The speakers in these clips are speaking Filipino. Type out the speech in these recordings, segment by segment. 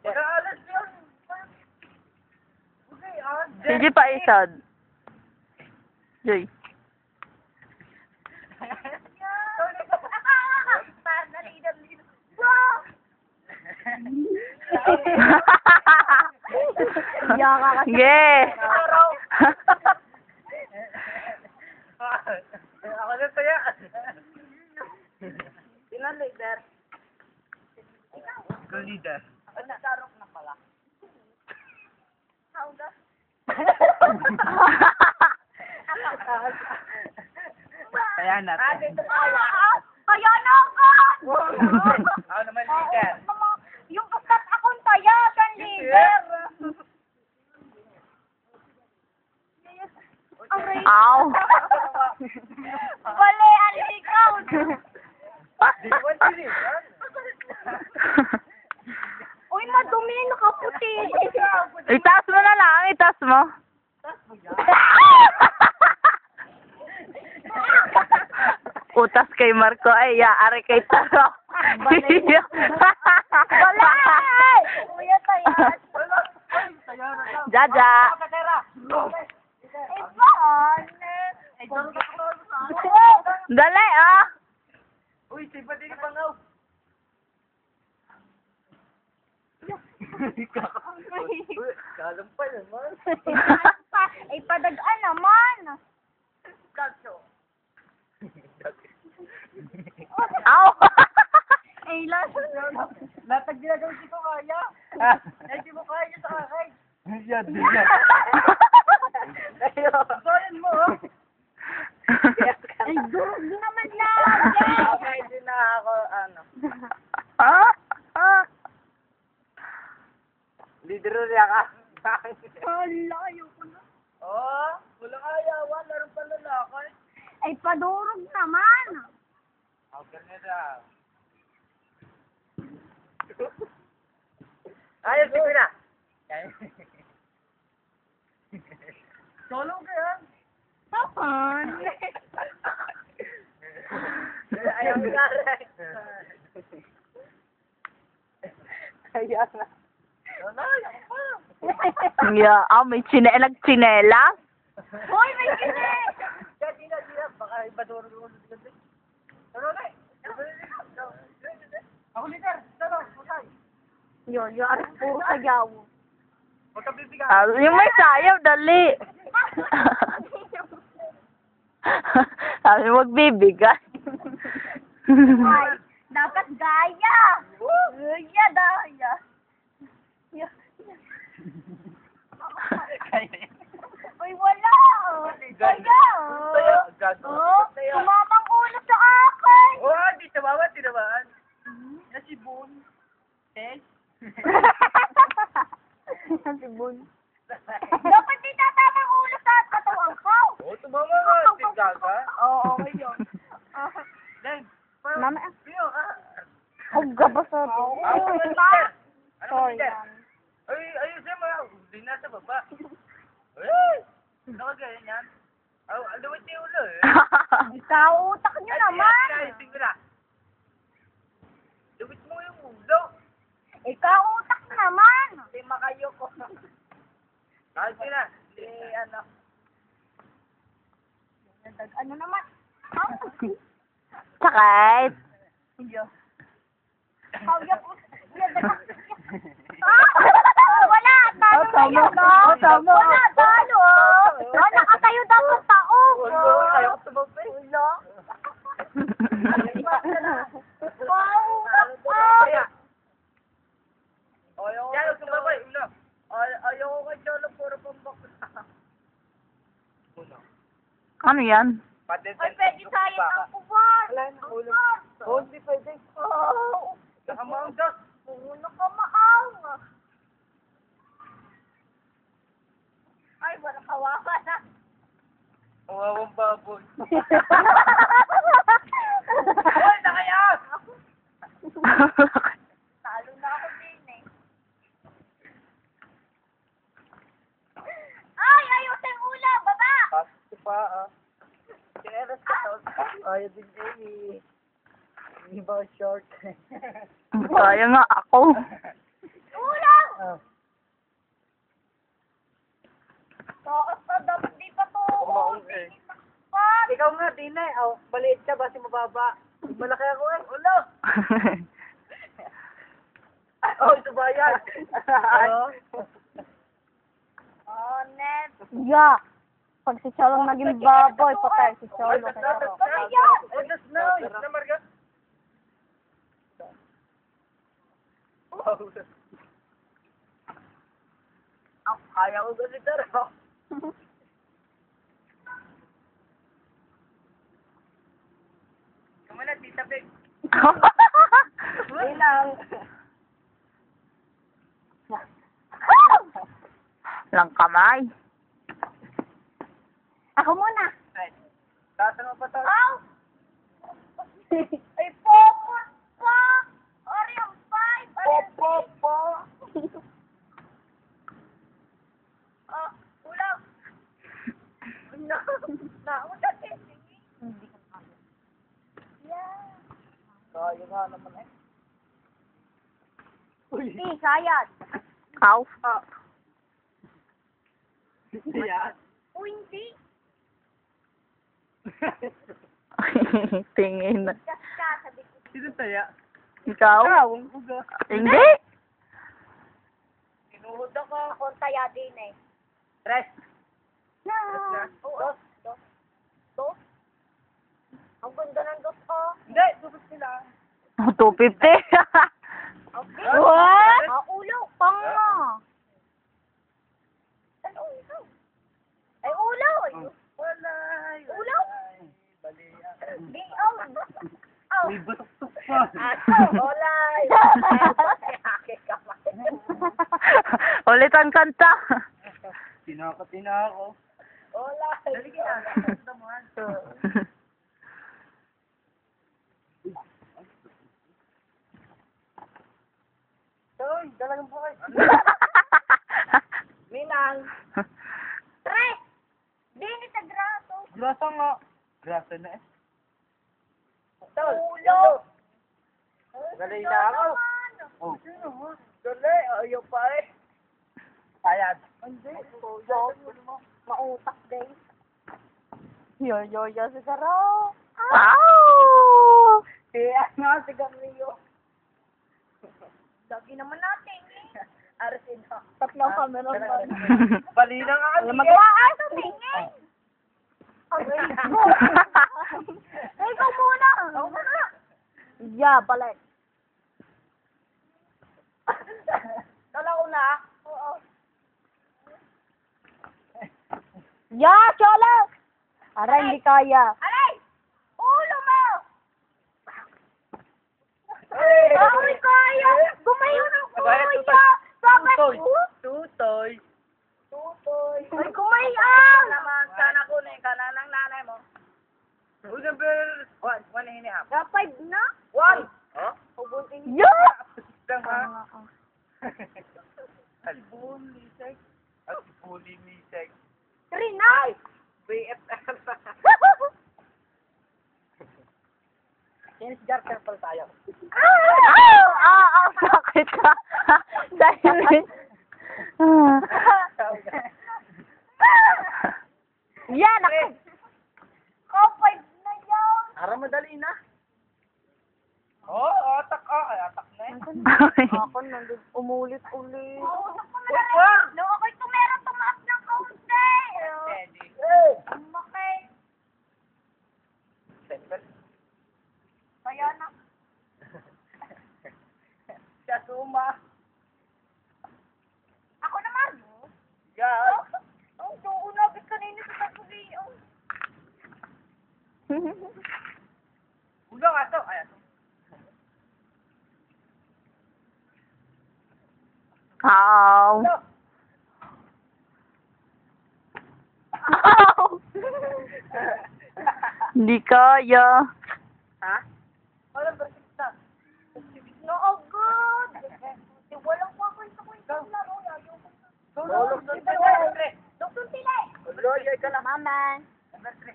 Pag-aalas yun. Hindi pa isad. Joy. Yeah. Ako na taya. Sino leader? Go leader. Nagkarok na pala. Hauga. Kaya natin. Kaya na ako! Ako naman leader. Yung kasat akong tayasan, leader! Aray! Ow. Bali, ang ikaw! Di ko leader. Uy, madumi, nakaputi! Itaas mo na lang. Itaas mo. Utas kay Marco ay yaari kay Taro. Wala! Kuya, tayas! Jaja. Eh, baan? Dali ah. Uy, sipa din pa nga. Kalampay naman. Ay, padagaan naman! Kaso. Ow. Ay, lasa Lahat ang ginagawin ko kaya. Hindi mo kaya sa akin. Yan. Sorry mo. Ay, durog naman lang! Okay, din na ako, ano. Ah? Ah? Leader ulit ka. Hala, ayoko na. Oh, walang ayawan. Laro pa lalaki. Ay, padurog naman! Okay na daw. Ayos, sige na. Solo ka yan. Tapan! Ayaw ka rin. Ayaw na. Ano, ayaw pa. Yeah, may nagchinelas. Hoy, may kine! Di na. Baka iba doon ko. Ano na? Ako leader. Dalo, pusay. Yun, puro sayaw. Huwag ka bibigan. Yung may sayaw, dali. Sabi magbibigay. Ay, dapat gaya! Gaya, daya. Uy, wala! Kaya! Oh, sumamang ulo sa akin! Oh, di tawawan, tinamaan. Nasibon. Eh? Sibon. Dapat di tatamang ulo sa katawan ko! Oh, tumawa ka. Tingga ka. Oo, okay yun. Then, Mama, Pio, huwag ka ba sa to? Ano Sorry. leader? Ay, ayusin mo. Hindi na sa baba. Ay! Ano ka ganyan yan? Alawit niyo ulo eh. Ikaw, utak nyo naman! Ayusin ko na. Lawit mo yung ulo. Ikaw, utak naman! Hindi makayo ko. Ayusin na. Ano? Ano naman? Sakit. Kaya po. Wala! Talo na yun, no? Tama. Wala, talo! Nakatayo dapat tao! Ayaw ko tumabi. Wala. Wow! Ayaw ko tumabi. Ayaw ko kay Cholo. Puro pambak. Ano yan? Ay, pwede sayang ang kuwan! Wala na ulo. Oh, hindi pwede. Oh! Nakamaang dos. Nakamaang! Ay, wala kawawa na! Kawawang baboy. Hoy, nakayas! Talo na ako din eh. Ay, ayusin ulam! Baba! Kasi pa, Sineras ka to. Ayaw din, Amy. Hindi ba short? Kaya nga ako. Ulang! Oh. Taas na, dapat di pa to. Oo, eh. Pat! Ikaw nga, Tina. Oh, maliit ka ba si mababa? Malaki ako eh. Ulo! Oh, ito ba yan? Oh, net. Yeah. Pag si Cholong naging baboy, patay si Cholong. Patay yan! Oh, that's now. Na, Marga? Oh, kaya ko ganito rin. Kumala, Tita Big. Bilang. Lang kamay. Ako muna. Ay, tatanong pa to. Ow! Ay, popo pa! Oreo 5! Popo po. Oh, ulang! No! Naulat eh. Hindi ko kaya. Yeah. Kaya nga naman eh. Uy. Sayad. Ow. Ah. Yan. Uy, hindi. Tingin. Gas ka, sabi ko. Sino taya? Ikaw? Ang uga. Hindi. Inuhod ako. Ako taya din eh. Tres. Na. Dos. Dos. Dos. Ang ganda ng dos, oh. Hindi, susot sila. 250. Okay. What? Ah, ulo. Panga. Ano ulo? Ay, ulo. Wala. Ulo? Bali yan. Di, oh. Oh. May batok-tok pa. Olay. Ulit ang kanta. Tinaka ako. Olay. Dali ka na. Kanta mo ha. Toy, dalagang po kayo. Minang. Tres. Dini sa graso. Grasa nga. Grasa na eh. Ulo. Dali na ako. Oh. Dali, ayaw pa eh. Sayad. Hindi. Mautak din. Yo, si Saro. Ow! Kaya nga, sigarilyo. Lagi naman natin eh. Arasin na. Tatlong camera man. Bali na nga kami. Magwaan sa tingin. Ay, ikaw muna. Ikaw muna. Yeah, balik. Kala ko na. Oo. Yeah, Chola! Aray, hindi kaya. Aray! Ulo mo! Hey! Ay, kaya! Gumayo ng Kaya, kuya! Bakit? Tutoy. Tutoy. Tutoy. Ay, gumayaw! Naman, sana kunin ka na ng nanay mo. Uy, number 1 and a half. Kapag na? 1! Oh? Ubutin. Yeah! Lang ha? Albulisek. Albulisek. 3 na! BFF. James Garter pala tayo. Sakit ka. Dahil... Yan, ako. Kapag na yan! Ara madali na. Oh, atak ay atak na eh. Ako nandun, umulit-ulit. Oo, no, ako'y tumera tumaas ng kaunti. Steady. Okay. Kaya na. Siya suma. Ako naman. Yeah. Ang doon nabit kanina sa katuliyo. Ulo nga to. Ayan. Ow. Ulo. Ow. Hindi kaya. Ha? Wala ba kita? No, oh, good. Walang kwento-kwento laro. Tulog doon tayo. Doktor sila. Ulo, yoy ka lang. Mama. Number 3.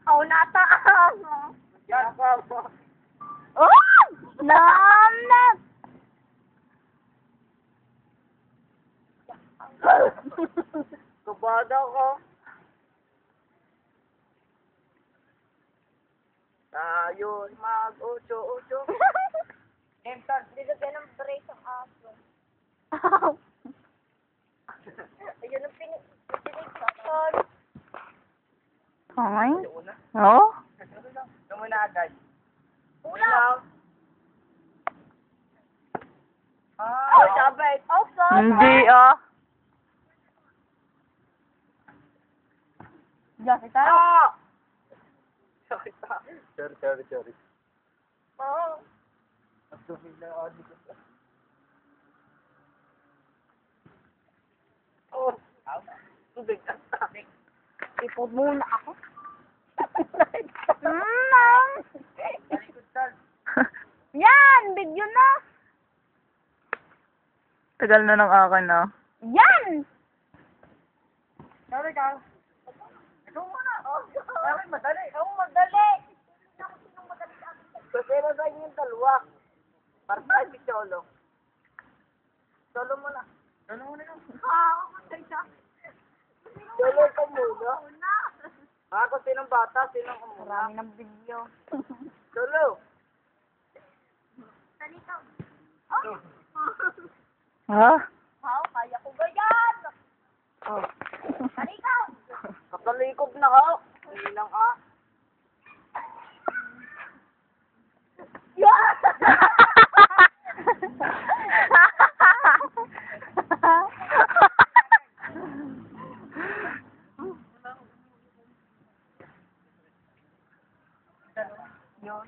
Oh, nataas. Kabada ko. Tayo'y mag-ocho-ocho. Entan. Nilagyan ng brace ang aso. Ayun ang pinigsakan. Okay. Una. Oh? Ito muna agad. Ulam! Ah, Oh, sabay! Oh, sabay! Hindi, oh. Diyan kita. Ah! Sorry. Oo. Ang dumi na audio ko. Oh. Tubig. Ipod muna ako. Talikod tal. Yan! Video na! Tagal na ng akin, oh. Yan! Sorry ka. Ikaw muna. Ay, madali. Oo, madali! Kasi na sa inyo yung dalawa. Para tayo si Cholo. Cholo muna. Cholo muna yun. Cholo ka muna. Ako sinong bata, sinong umuna. Marami ng video. Cholo. Talikaw. Ha? Wow, kaya ko ba yan? Oh. Talikaw! Nakalikod na ako. Hindi lang ah. Yan! Yun.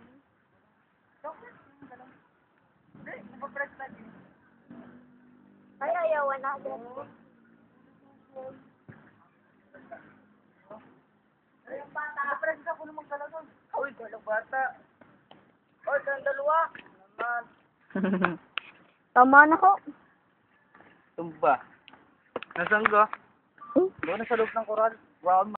Hindi, ipapress na din. Ay, ayawan na. Yung bata. Ipapress ka kung magdala doon. Uy, dalang bata. Uy, kang dalawa. Naman. Tama na ko. Tumba. Nasaan ka? Doon na sa loob ng koral. Brown